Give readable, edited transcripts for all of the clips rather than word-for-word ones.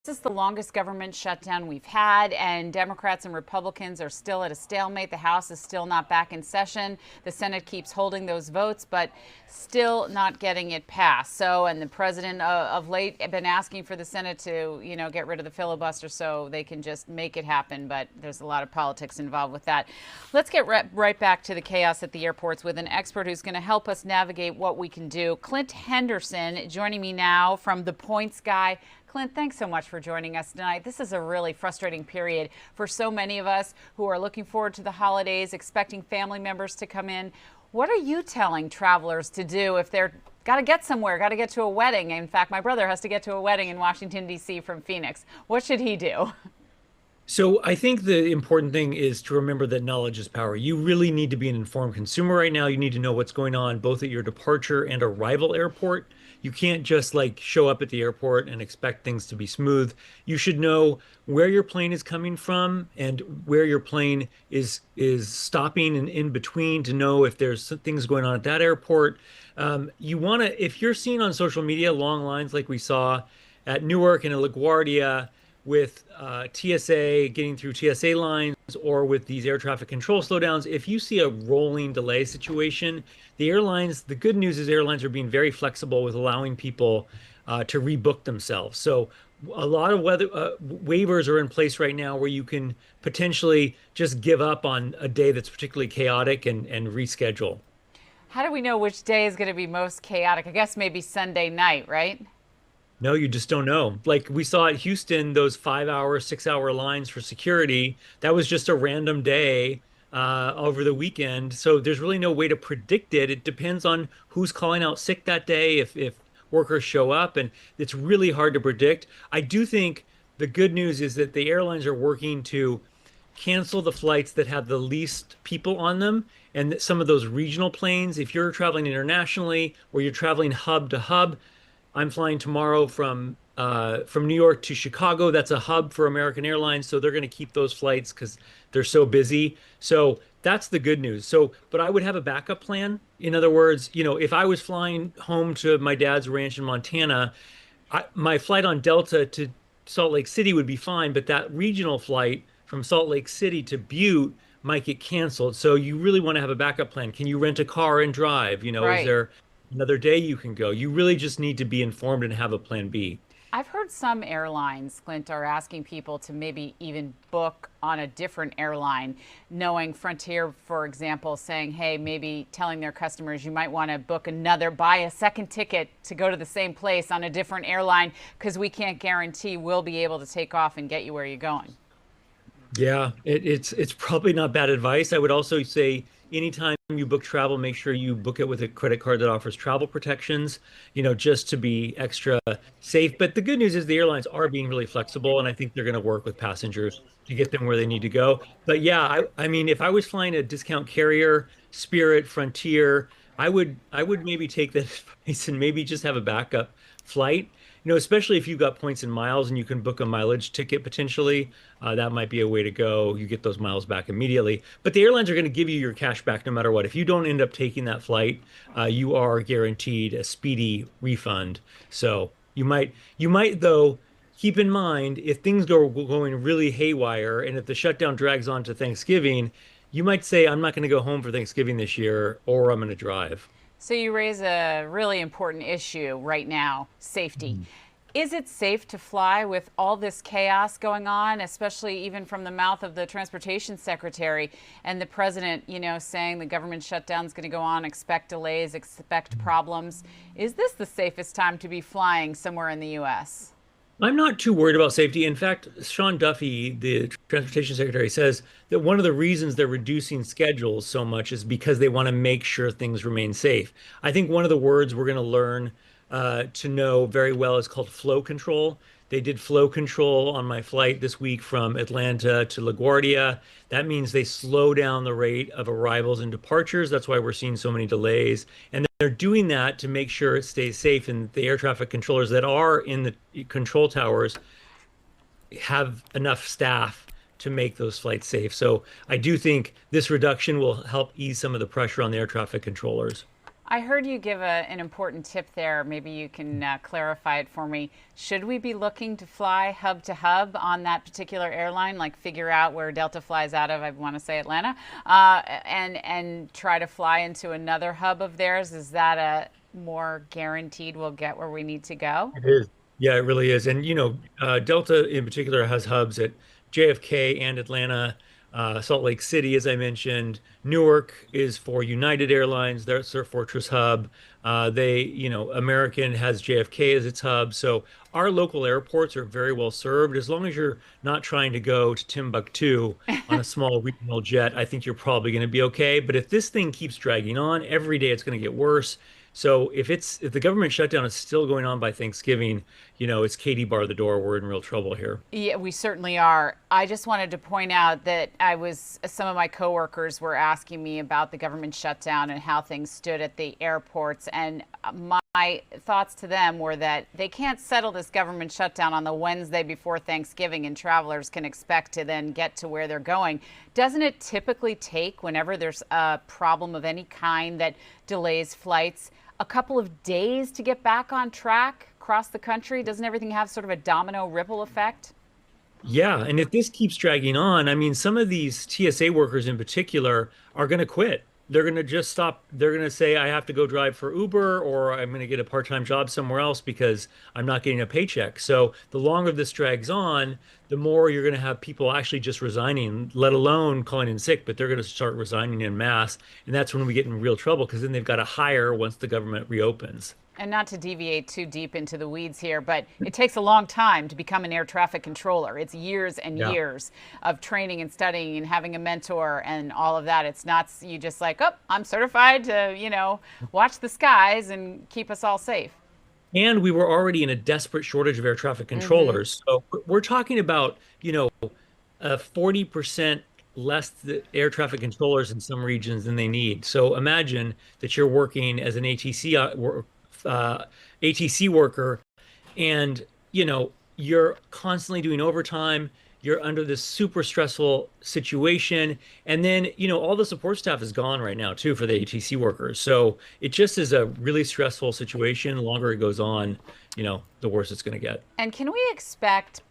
This is the longest government shutdown we've had, and Democrats and Republicans are still at a stalemate. The House is still not back in session. The Senate keeps holding those votes, but still not getting it passed. So, and the president of late have been asking for the Senate to, get rid of the filibuster so they can just make it happen. But there's a lot of politics involved with that. Let's get right back to the chaos at the airports with an expert who's going to help us navigate what we can do. Clint Henderson joining me now from the Points Guy. Clint, thanks so much for joining us tonight. This is a really frustrating period for so many of us who are looking forward to the holidays, expecting family members to come in. What are you telling travelers to do if they're got to get somewhere, got to get to a wedding? In fact, my brother has to get to a wedding in Washington, D.C. from Phoenix. What should he do? So I think the important thing is to remember that knowledge is power. You really need to be an informed consumer right now. You need to know what's going on both at your departure and arrival airport. You can't just show up at the airport and expect things to be smooth. You should know where your plane is coming from and where your plane is stopping and in between to know if there's things going on at that airport. You want to, if you're seeing on social media long lines like we saw at Newark and at LaGuardia, with TSA getting through TSA lines or with these air traffic control slowdowns, if you see a rolling delay situation, the good news is airlines are being very flexible with allowing people to rebook themselves. So a lot of waivers are in place right now where you can potentially just give up on a day that's particularly chaotic and reschedule. How do we know which day is going to be most chaotic? I guess maybe Sunday night, right? No, you just don't know. Like we saw at Houston, those 5 hour, 6 hour lines for security, that was just a random day over the weekend. So there's really no way to predict it. It depends on who's calling out sick that day, if workers show up, and it's really hard to predict. I do think the good news is that the airlines are working to cancel the flights that have the least people on them. And that some of those regional planes, if you're traveling internationally or you're traveling hub to hub, I'm flying tomorrow from New York to Chicago. That's a hub for American Airlines, so they're going to keep those flights because they're so busy. So that's the good news. So, but I would have a backup plan. In other words, if I was flying home to my dad's ranch in Montana, my flight on Delta to Salt Lake City would be fine, but that regional flight from Salt Lake City to Butte might get canceled. So you really want to have a backup plan. Can you rent a car and drive? Is Right. there another day you can go? You really just need to be informed and have a plan B. I've heard some airlines, Clint, are asking people to maybe even book on a different airline, knowing Frontier, for example, saying, hey, maybe telling their customers you might want to buy a second ticket to go to the same place on a different airline because we can't guarantee we'll be able to take off and get you where you're going. Yeah, it's probably not bad advice. I would also say anytime you book travel, make sure you book it with a credit card that offers travel protections, just to be extra safe. But the good news is the airlines are being really flexible, and I think they're going to work with passengers to get them where they need to go. But yeah, I mean, if I was flying a discount carrier, Spirit, Frontier, I would maybe take that advice and maybe just have a backup flight. Especially if you've got points and miles and you can book a mileage ticket potentially, that might be a way to go. You get those miles back immediately. But the airlines are going to give you your cash back no matter what. If you don't end up taking that flight, you are guaranteed a speedy refund. So you might though keep in mind if things go going really haywire and if the shutdown drags on to Thanksgiving, you might say, I'm not going to go home for Thanksgiving this year, or I'm going to drive. So you raise a really important issue right now, safety. Is it safe to fly with all this chaos going on, especially even from the mouth of the transportation secretary and the president, saying the government shutdown is going to go on, expect delays, expect problems? Is this the safest time to be flying somewhere in the U.S.? I'm not too worried about safety. In fact, Sean Duffy, the transportation secretary, says that one of the reasons they're reducing schedules so much is because they want to make sure things remain safe. I think one of the words we're going to learn to know very well is called flow control. They did flow control on my flight this week from Atlanta to LaGuardia. That means they slow down the rate of arrivals and departures. That's why we're seeing so many delays. And they're doing that to make sure it stays safe. And the air traffic controllers that are in the control towers have enough staff to make those flights safe. So I do think this reduction will help ease some of the pressure on the air traffic controllers. I heard you give an important tip there. Maybe you can clarify it for me. Should we be looking to fly hub to hub on that particular airline, like figure out where Delta flies out of? I want to say Atlanta, and try to fly into another hub of theirs. Is that a more guaranteed we'll get where we need to go? It is. Yeah, it really is. And, Delta in particular has hubs at JFK and Atlanta, Salt Lake City, as I mentioned. Newark is for United Airlines. That's their Fortress hub. American has JFK as its hub. So our local airports are very well served. As long as you're not trying to go to Timbuktu on a small regional jet, I think you're probably going to be okay. But if this thing keeps dragging on, every day it's going to get worse. So if the government shutdown is still going on by Thanksgiving, it's Katie bar the door. We're in real trouble here. Yeah, we certainly are. I just wanted to point out that some of my coworkers were asking me about the government shutdown and how things stood at the airports. And my thoughts to them were that they can't settle this government shutdown on the Wednesday before Thanksgiving and travelers can expect to then get to where they're going. Doesn't it typically take, whenever there's a problem of any kind that delays flights, a couple of days to get back on track across the country? Doesn't everything have sort of a domino ripple effect? Yeah, and if this keeps dragging on, I mean, some of these TSA workers in particular are going to quit. They're going to just stop. They're going to say, I have to go drive for Uber, or I'm going to get a part-time job somewhere else because I'm not getting a paycheck. So the longer this drags on, the more you're going to have people actually just resigning, let alone calling in sick, but they're going to start resigning in mass. And that's when we get in real trouble because then they've got to hire once the government reopens. And not to deviate too deep into the weeds here, but it takes a long time to become an air traffic controller. It's years and years of training and studying and having a mentor and all of that. It's not you just like, oh, I'm certified to, watch the skies and keep us all safe. And we were already in a desperate shortage of air traffic controllers. So we're talking about, 40% less air traffic controllers in some regions than they need. So imagine that you're working as an ATC worker, and you're constantly doing overtime. You're under this super stressful situation, and then all the support staff is gone right now too for the ATC workers. So it just is a really stressful situation. The longer it goes on, the worse it's going to get. And can we expect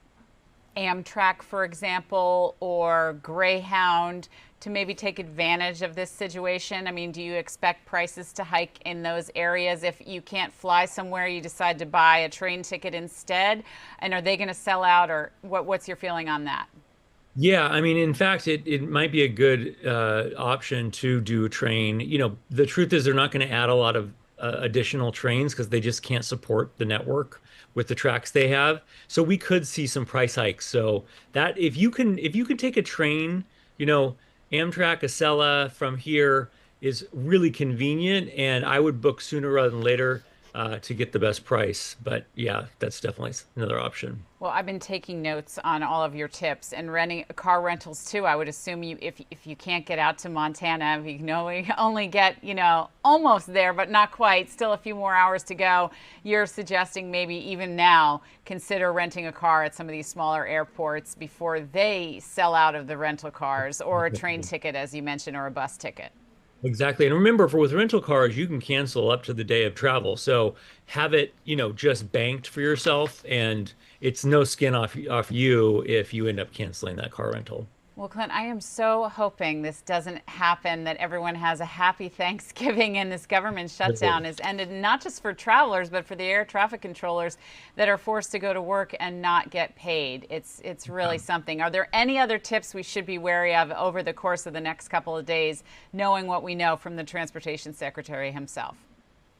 Amtrak, for example, or Greyhound to maybe take advantage of this situation? I mean, do you expect prices to hike in those areas? If you can't fly somewhere, you decide to buy a train ticket instead? And are they going to sell out, or what's your feeling on that? Yeah, I mean, in fact, it might be a good option to do a train. The truth is they're not going to add a lot of additional trains because they just can't support the network with the tracks they have. So we could see some price hikes. So that if you can take a train, Amtrak, Acela from here is really convenient, and I would book sooner rather than later to get the best price. But yeah, that's definitely another option. Well, I've been taking notes on all of your tips, and renting car rentals too. I would assume if you can't get out to Montana, if you can only get almost there, but not quite, still a few more hours to go. You're suggesting maybe even now consider renting a car at some of these smaller airports before they sell out of the rental cars, or a train ticket, as you mentioned, or a bus ticket. Exactly. And remember, with rental cars, you can cancel up to the day of travel. So have it, just banked for yourself, and it's no skin off you if you end up canceling that car rental. Well, Clint, I am so hoping this doesn't happen, that everyone has a happy Thanksgiving and this government shutdown is ended, not just for travelers, but for the air traffic controllers that are forced to go to work and not get paid. It's really something. Are there any other tips we should be wary of over the course of the next couple of days, knowing what we know from the Transportation Secretary himself?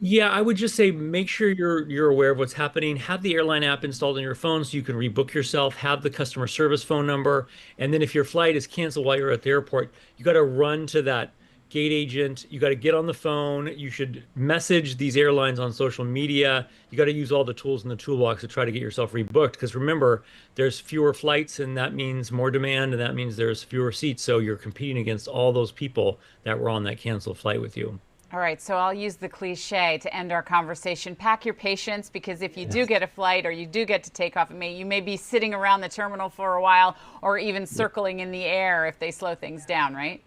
Yeah, I would just say make sure you're aware of what's happening. Have the airline app installed on your phone so you can rebook yourself. Have the customer service phone number. And then if your flight is canceled while you're at the airport, you got to run to that gate agent. You got to get on the phone. You should message these airlines on social media. You got to use all the tools in the toolbox to try to get yourself rebooked. Because remember, there's fewer flights, and that means more demand, and that means there's fewer seats. So you're competing against all those people that were on that canceled flight with you. All right, so I'll use the cliche to end our conversation. Pack your patience, because if you do get a flight or you do get to take off, you may be sitting around the terminal for a while, or even circling in the air if they slow things down, right?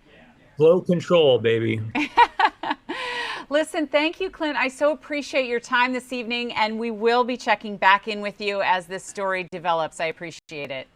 Flow control, baby. Listen, thank you, Clint. I so appreciate your time this evening, and we will be checking back in with you as this story develops. I appreciate it.